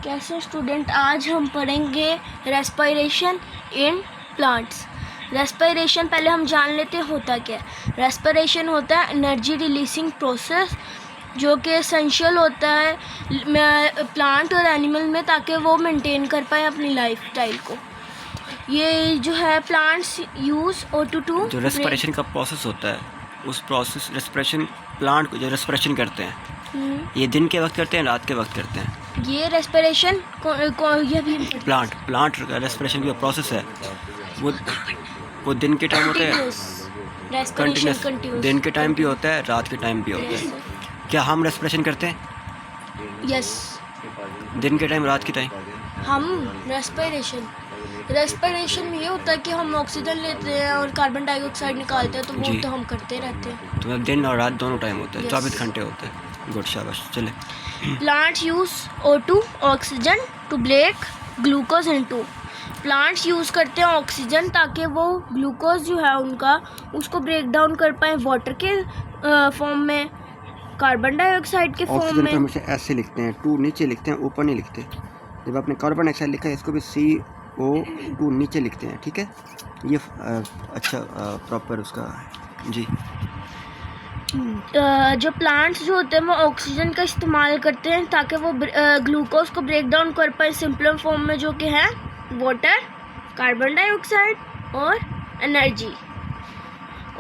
कैसे स्टूडेंट, आज हम पढ़ेंगे रेस्पिरेशन इन प्लांट्स। रेस्पिरेशन पहले हम जान लेते हैं होता क्या है। रेस्पिरेशन होता है एनर्जी रिलीजिंग प्रोसेस जो कि एसेंशियल होता है प्लांट और एनिमल में, ताकि वो मेंटेन कर पाए अपनी लाइफ स्टाइल को। ये जो है प्लांट्स यूज़ O2 जो रेस्पिरेशन का प्रोसेस होता है, उस प्रोसेस रेस्पिरेशन प्लांट को जो रेस्पिरेशन करते हैं, ये दिन के वक्त करते हैं, रात के वक्त करते हैं। ये रेस्पिरेशन ये भी प्लांट का रेस्पिरेशन का प्रोसेस है वो दिन के टाइम होता है, कंटिन्यूस दिन के टाइम भी होता है, रात के टाइम भी होता है। क्या हम रेस्पिरेशन करते हैं? यस, दिन के टाइम, रात के टाइम? हम रेस्पिरेशन में ये होता है कि हम ऑक्सीजन लेते हैं और कार्बन डाइऑक्साइड निकालते हैं, तो वो तो हम करते रहते हैं। तो दिन और रात दोनों टाइम होता है, 24 घंटे होता है। गुड, शाबाश, चले। Plants use O2 oxygen to break glucose into. Plants use करते हैं ऑक्सीजन ताकि वो ग्लूकोज जो है उनका उसको ब्रेक डाउन कर पाए वाटर के फॉर्म में, कार्बन डाइऑक्साइड के फॉर्म में। ऑक्सीजन को हमेशा ऐसे लिखते हैं, 2 नीचे लिखते हैं, ऊपर नहीं लिखते। जब आपने कार्बन डाइऑक्साइड लिखा है, इसको भी CO2 नीचे लिखते हैं, ठीक है। ये अच्छा प्रॉपर उसका जी। जो प्लांट्स जो होते हैं वो ऑक्सीजन का इस्तेमाल करते हैं ताकि वो ग्लूकोज को ब्रेक डाउन कर पाए सिंपल फॉर्म में, जो कि है वाटर, कार्बन डाइऑक्साइड और एनर्जी।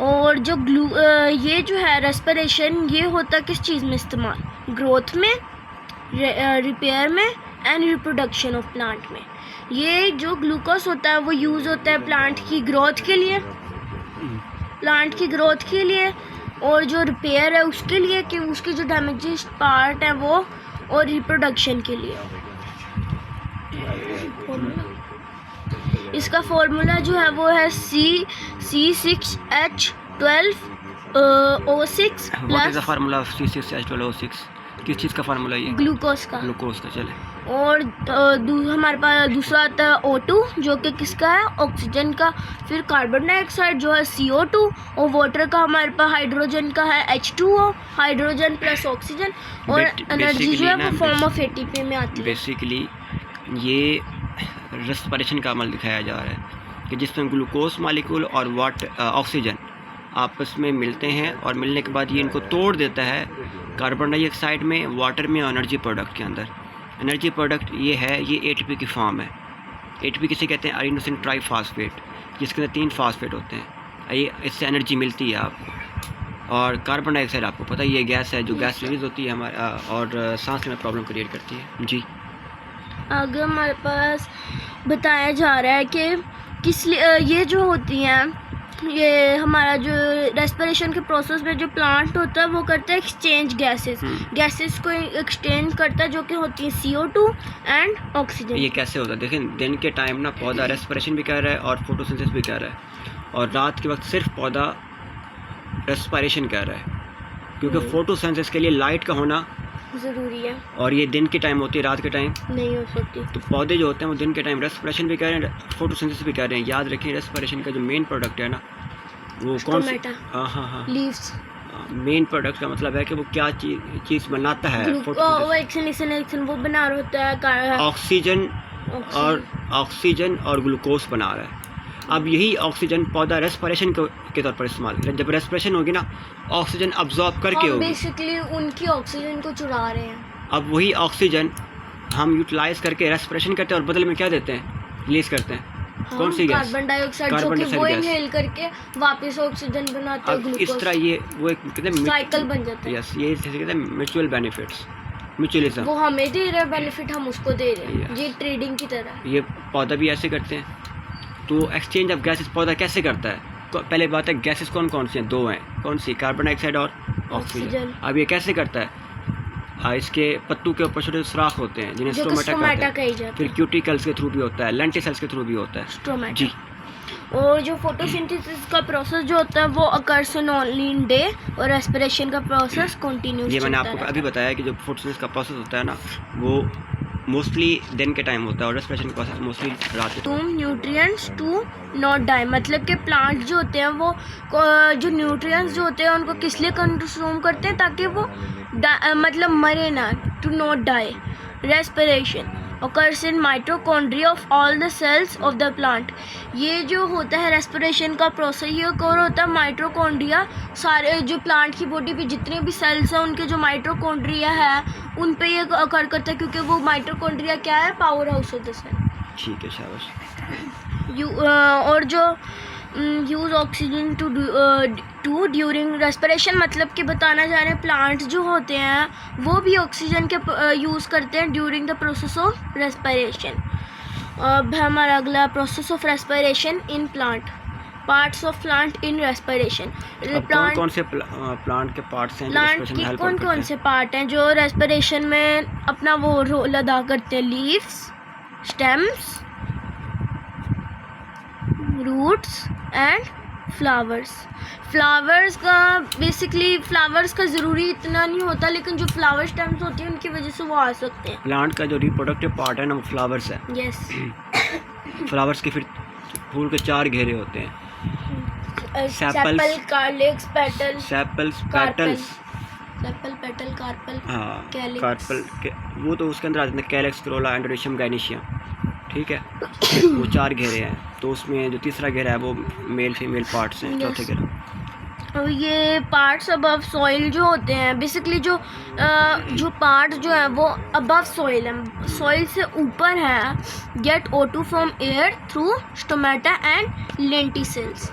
और जो ये जो है रेस्पिरेशन, ये होता है किस चीज़ में इस्तेमाल? ग्रोथ में, रिपेयर में एंड रिप्रोडक्शन ऑफ प्लांट में। ये जो ग्लूकोज होता है वो यूज़ होता है प्लांट की ग्रोथ के लिए, और जो रिपेयर है उसके लिए कि उसके जो डैमेजेस पार्ट हैं वो, और रिप्रोडक्शन के लिए। इसका फॉर्मूला जो है वो है C6H12O6 प्लस फार्मूला C6H12O6 किस चीज़ का फार्मूला? ये ग्लूकोज का, चले। और हमारे पास दूसरा आता है O2 जो कि किसका है? ऑक्सीजन का। फिर कार्बन डाइऑक्साइड जो है CO2, और वाटर का हमारे पास हाइड्रोजन का है H2O, हाइड्रोजन प्लस ऑक्सीजन। और एनर्जी जो है वो फॉर्म ऑफ ATP में आती है। बेसिकली ये रेस्पिरेशन का अमल दिखाया जा रहा है कि जिसमें ग्लूकोज मालिक्यूल और ऑक्सीजन आपस में मिलते हैं, और मिलने के बाद ये इनको तोड़ देता है कार्बन डाइऑक्साइड में, वाटर में और एनर्जी प्रोडक्ट के अंदर। एनर्जी प्रोडक्ट ये है, ये ATP की फॉर्म है। ATP किसे कहते हैं? एडिनोसिन ट्राइफॉस्फेट, जिसके अंदर 3 फास्फेट होते हैं। ये इससे एनर्जी मिलती है आपको। और कार्बन डाइऑक्साइड आपको पता है ये गैस है, जो गैस रिलीज होती है हमारे और सांस लेने में प्रॉब्लम क्रिएट करती है। जी, आगे हमारे पास बताया जा रहा है कि किस लिए ये जो होती हैं, ये हमारा जो रेस्पिरेशन के प्रोसेस में जो प्लांट होता है वो करता है एक्सचेंज गैसेस को एक्सचेंज करता है, जो कि होती है CO2 एंड ऑक्सीजन। ये कैसे होता है? देखें, दिन के टाइम ना पौधा रेस्पिरेशन भी कर रहा है और फोटोसिंथेसिस भी कर रहा है, और रात के वक्त सिर्फ पौधा रेस्पिरेशन कर रहा है, क्योंकि फोटोसिंथेसिस के लिए लाइट का होना ज़रूरी है, और ये दिन के टाइम होती है, रात के टाइम नहीं हो सकती। तो पौधे जो होते हैं वो दिन के टाइम रेस्पिरेशन भी कर रहे हैं, फोटोसिंथेसिस भी कर रहे हैं। याद रखें, रेस्पिरेशन का जो मेन प्रोडक्ट है ना, वो कौन सा? हाँ, लीव्स। मेन प्रोडक्ट का मतलब है कि वो क्या चीज़ बनाता है? वो बना रहा होता है ऑक्सीजन और ग्लूकोज बना रहा है। अब यही ऑक्सीजन पौधा रेस्पिरेशन के तौर पर इस्तेमाल करें। जब रेस्पिरेशन होगी ना, ऑक्सीजन अब्जॉर्ब करके होगी, बेसिकली उनकी ऑक्सीजन को चुरा रहे हैं। अब वही ऑक्सीजन हम यूटिलाइज करके रेस्पिरेशन करते हैं, और बदले में क्या देते हैं? रिलीज करते हैं। कौन सी गैस? कार्बन डाइऑक्साइड, जो कि वो इनहेल करके वापस ऑक्सीजन बनाते हैं, ग्लूकोज। इस तरह ये वो एक कहते हैं साइकिल बन जाता है। यस, ये कहते हैं म्यूचुअल बेनिफिट्स, म्यूचुअलिज्म। वो हमें दे रहे हैं बेनिफिट, हम उसको दे रहे हैं। ये ट्रेडिंग की तरह। ये पौधा भी ऐसे करते हैं। तो एक्सचेंज ऑफ गैसेस पौधा कैसे करता है? पहले बात है, गैसेस कौन कौन सी हैं? 2 हैं। कौन सी? कार्बन डाइऑक्साइड और ऑक्सीजन। अब ये कैसे करता है? इसके पत्तों के ऊपर छोटे सुराख होते हैं जिन्हें स्ट्रोमेटा कहते हैं। फिर क्यूटिकल्स के थ्रू भी होता है, लेंटिसेल्स के थ्रू भी होता है। जी। और जो फोटोसिंथेसिस का प्रोसेस जो होता है वो occurs in only in day, और रेस्पिरेशन का प्रोसेस कंटिन्यूस। ये मैंने आपको अभी बताया कि जो फोटोसिंथेसिस का प्रोसेस होता है ना, वो मोस्टली दिन के टाइम होता है, और रेस्पिरेशन का प्रोसेस मोस्टली रात के। न्यूट्रिएंट्स टू नॉट डाई, मतलब कि प्लांट जो होते हैं वो जो न्यूट्रिएंट्स जो होते हैं उनको किस लिए कंज्यूम करते हैं? ताकि वो मतलब मरे ना, to not die. Respiration, occurs in mitochondria of all the cells of the plant। ये जो होता है रेस्पिरेशन का प्रोसेस, ये और होता है माइटोकॉन्ड्रिया, सारे जो प्लांट की बॉडी पे जितने भी सेल्स हैं उनके जो माइटोकॉन्ड्रिया है उन पे ये अकर करता है, क्योंकि वो माइटोकॉन्ड्रिया क्या है, power house of the cell. ठीक है, शाबाश। और जो use oxygen to during respiration, मतलब कि बताना चाह रहे हैं प्लांट्स जो होते हैं वो भी ऑक्सीजन के यूज़ करते हैं during the process of respiration. अब हमारा अगला process of respiration in plant, parts of plant in respiration. कौन कौन से प्लांट के पार्ट्स हैं प्लांट के कौन कौन से पार्ट हैं जो रेस्पिरेशन में अपना वो रोल अदा करते हैं? Leaves, stems, roots and flowers. Flowers का बेसिकली फ्लावर्स का ज़रूरी इतना नहीं होता, लेकिन जो फ्लावर स्टेम्स होती हैं उनकी वजह से वो आ सकते हैं। प्लांट का जो रिप्रोडक्टिव पार्ट है ना वो फ्लावर्स है। यस। फ्लावर्स के फिर फूल के 4 घेरे होते हैं, sepal, calyx, petal, sepals, petals, sepal, petal, carpel, हाँ, कैलिक्स। कार्पल के वो तो उसके अंदर आ जाते हैं, कैलिक्स, क्रोला, एंड्रोशियम, गाइनिशियम। ठीक है, वो 4 घेरे हैं, तो उसमें जो तीसरा घेरा है वो मेल फीमेल पार्ट्स हैं। चौथे घेरा और ये पार्ट्स अबव सॉइल जो होते हैं, बेसिकली जो पार्ट जो है वो अबव सॉइल है, सॉइल से ऊपर है, get O2 from air through stomata and lenticels.